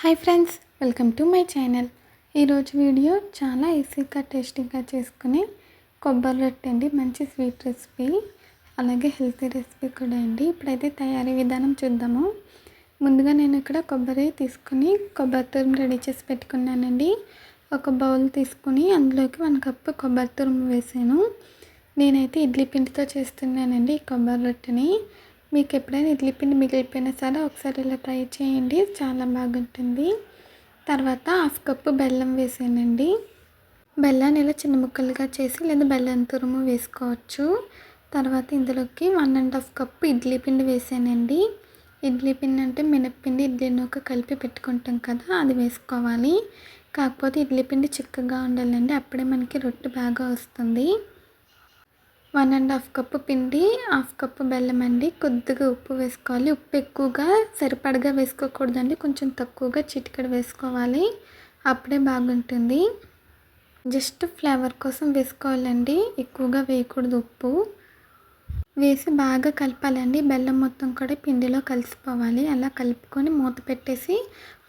Hi friends, welcome to my channel. ఈరోజు video చాలా ఈజీగా టేస్టీగా చేసుకుని కొబ్బరి రొట్టె అండి. మంచి స్వీట్ రెసిపీ, అలాగే హెల్తీ రెసిపీ కూడా అండి. ఇప్పుడైతే తయారీ విధానం చూద్దాము. ముందుగా నేను ఇక్కడ కొబ్బరి తీసుకుని కొబ్బరి తురుము రెడీ చేసి పెట్టుకున్నానండి. ఒక బౌల్ తీసుకుని అందులోకి 1 కప్పు కొబ్బరి తురుము వేసాను. నేనైతే ఇడ్లీ పిండితో చేస్తున్నానండి ఈ కొబ్బరి రొట్టెని. మీకు ఎప్పుడైనా ఇడ్లీ పిండి మిగిలిపోయినా సరే ఒకసారి ఇలా ట్రై చేయండి, చాలా బాగుంటుంది. తర్వాత 1/2 కప్పు బెల్లం వేసానండి. బెల్లాన్ని ఇలా చిన్న ముక్కలుగా చేసి లేదా బెల్లం తురుము వేసుకోవచ్చు. తర్వాత ఇందులోకి 1.5 కప్పు ఇడ్లీ పిండి వేసానండి. ఇడ్లీ పిండి అంటే మినప్పిండి, ఇడ్లీ నూక కలిపి పెట్టుకుంటాం కదా, అది వేసుకోవాలి. కాకపోతే ఇడ్లీ పిండి చిక్కగా ఉండాలండి, అప్పుడే మనకి రొట్టె బాగా వస్తుంది. 1.5 కప్పు పిండి, 1/2 కప్పు బెల్లం అండి. కొద్దిగా ఉప్పు వేసుకోవాలి. ఉప్పు ఎక్కువగా సరిపడగా వేసుకోకూడదండి, కొంచెం తక్కువగా చిటికెడు వేసుకోవాలి, అప్పుడే బాగుంటుంది. జస్ట్ ఫ్లేవర్ కోసం వేసుకోవాలండి, ఎక్కువగా వేయకూడదు. ఉప్పు వేసి బాగా కలపాలండి. బెల్లం మొత్తం కూడా పిండిలో కలిసిపోవాలి. అలా కలుపుకొని మూత పెట్టేసి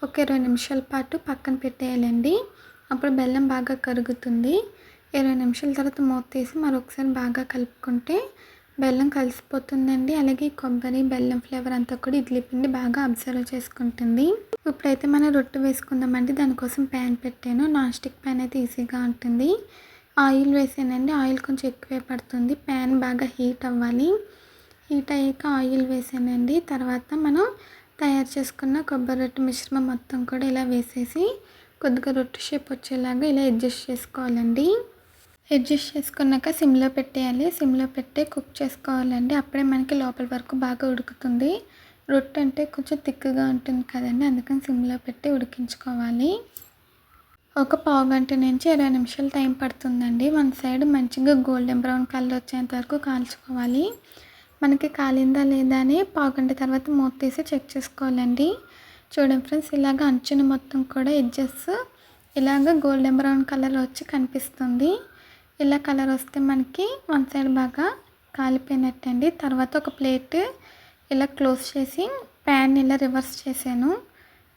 ఒక 20 నిమిషాల పాటు పక్కన పెట్టేయాలండి. అప్పుడు బెల్లం బాగా కరుగుతుంది. 20 నిమిషాల తర్వాత మూత తీసి మరొకసారి బాగా కలుపుకుంటే బెల్లం కలిసిపోతుందండి. అలాగే కొబ్బరి బెల్లం ఫ్లేవర్ అంతా కూడా ఇడ్లీ పిండి బాగా అబ్జర్వ్ చేసుకుంటుంది. ఇప్పుడైతే మనం రొట్టె వేసుకుందామండి. దానికోసం ప్యాన్ పెట్టాను. నాన్ స్టిక్ ప్యాన్ అయితే ఈజీగా ఉంటుంది. ఆయిల్ వేసానండి. ఆయిల్ కొంచెం ఎక్కువే పడుతుంది. ప్యాన్ బాగా హీట్ అవ్వాలి. హీట్ అయ్యాక ఆయిల్ వేసానండి. తర్వాత మనం తయారు చేసుకున్న కొబ్బరి రొట్టె మిశ్రమం మొత్తం కూడా ఇలా వేసేసి కొద్దిగా రొట్టె షేప్ వచ్చేలాగా ఇలా అడ్జస్ట్ చేసుకోవాలండి. అడ్జస్ట్ చేసుకున్నాక సిమ్లో పెట్టేయాలి. సిమ్లో పెట్టి కుక్ చేసుకోవాలండి. అప్పుడే మనకి లోపల వరకు బాగా ఉడుకుతుంది. రొట్టె అంటే కొంచెం థిక్గా ఉంటుంది కదండి, అందుకని సిమ్లో పెట్టి ఉడికించుకోవాలి. ఒక పావు గంట నుంచి 20 నిమిషాలు టైం పడుతుందండి. 1 సైడ్ మంచిగా గోల్డెన్ బ్రౌన్ కలర్ వచ్చేంత వరకు కాల్చుకోవాలి. మనకి కాలిందా లేదా అని పావు గంట తర్వాత మూత తీసి చెక్ చేసుకోవాలండి. చూడండి ఫ్రెండ్స్, ఇలాగ అంచున మొత్తం కూడా ఎడ్జెస్ ఇలాగ గోల్డెన్ బ్రౌన్ కలర్ వచ్చి కనిపిస్తుంది. ఇలా కలర్ వస్తే మనకి 1 సైడ్ బాగా కాలిపోయినట్టండి. తర్వాత ఒక ప్లేట్ ఇలా క్లోజ్ చేసి ప్యాన్ ఇలా రివర్స్ చేశాను.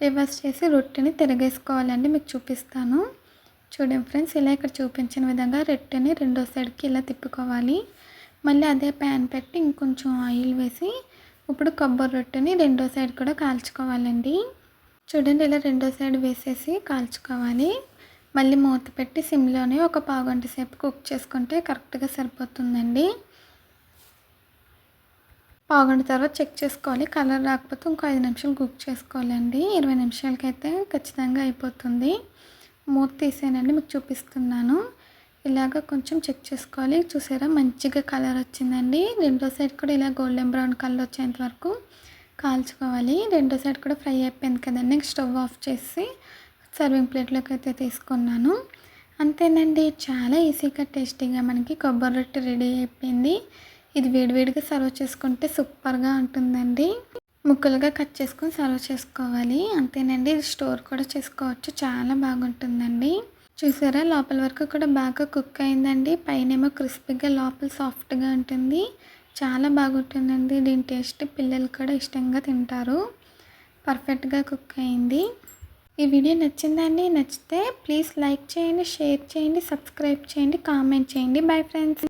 రివర్స్ చేసి రొట్టెని తిరగేసుకోవాలండి. మీకు చూపిస్తాను చూడండి ఫ్రెండ్స్. ఇలా ఇక్కడ చూపించిన విధంగా రొట్టెని రెండో సైడ్కి ఇలా తిప్పుకోవాలి. మళ్ళీ అదే ప్యాన్ పెట్టి ఇంకొంచెం ఆయిల్ వేసి ఇప్పుడు కొబ్బరి రొట్టెని రెండో సైడ్ కూడా కాల్చుకోవాలండి. చూడండి, ఇలా రెండో సైడ్ వేసేసి కాల్చుకోవాలి. మళ్ళీ మూత పెట్టి సిమ్లోనే ఒక పావు గంట సేపు కుక్ చేసుకుంటే కరెక్ట్గా సరిపోతుందండి. పావు గంట తర్వాత చెక్ చేసుకోవాలి. కలర్ రాకపోతే ఇంకో 5 నిమిషాలు కుక్ చేసుకోవాలండి. 20 నిమిషాలకైతే ఖచ్చితంగా అయిపోతుంది. మూత తీసానండి, మీకు చూపిస్తున్నాను. ఇలాగ కొంచెం చెక్ చేసుకోవాలి. చూసారా, మంచిగా కలర్ వచ్చిందండి. రెండో సైడ్ కూడా ఇలా గోల్డెన్ బ్రౌన్ కలర్ వచ్చేంత వరకు కాల్చుకోవాలి. రెండో సైడ్ కూడా ఫ్రై అయిపోయింది కదండి. స్టవ్ ఆఫ్ చేసి సర్వింగ్ ప్లేట్లోకి అయితే తీసుకున్నాను. అంతేనండి, చాలా ఈజీగా టేస్టీగా మనకి కొబ్బరి రొట్టె రెడీ అయిపోయింది. ఇది వేడివేడిగా సర్వ్ చేసుకుంటే సూపర్గా ఉంటుందండి. ముక్కలుగా కట్ చేసుకొని సర్వ్ చేసుకోవాలి. అంతేనండి, ఇది స్టోర్ కూడా చేసుకోవచ్చు, చాలా బాగుంటుందండి. చూసారా, లోపల వరకు కూడా బాగా కుక్ అయిందండి. పైనేమో క్రిస్పీగా లోపల సాఫ్ట్గా ఉంటుంది. చాలా బాగుంటుందండి. దీని టేస్ట్ పిల్లలు కూడా ఇష్టంగా తింటారు. పర్ఫెక్ట్గా కుక్ అయింది. ఈ వీడియో నచ్చిందండి. నచ్చితే ప్లీజ్ లైక్ చేయండి, షేర్ చేయండి, సబ్స్క్రైబ్ చేయండి, కామెంట్ చేయండి. Bye friends.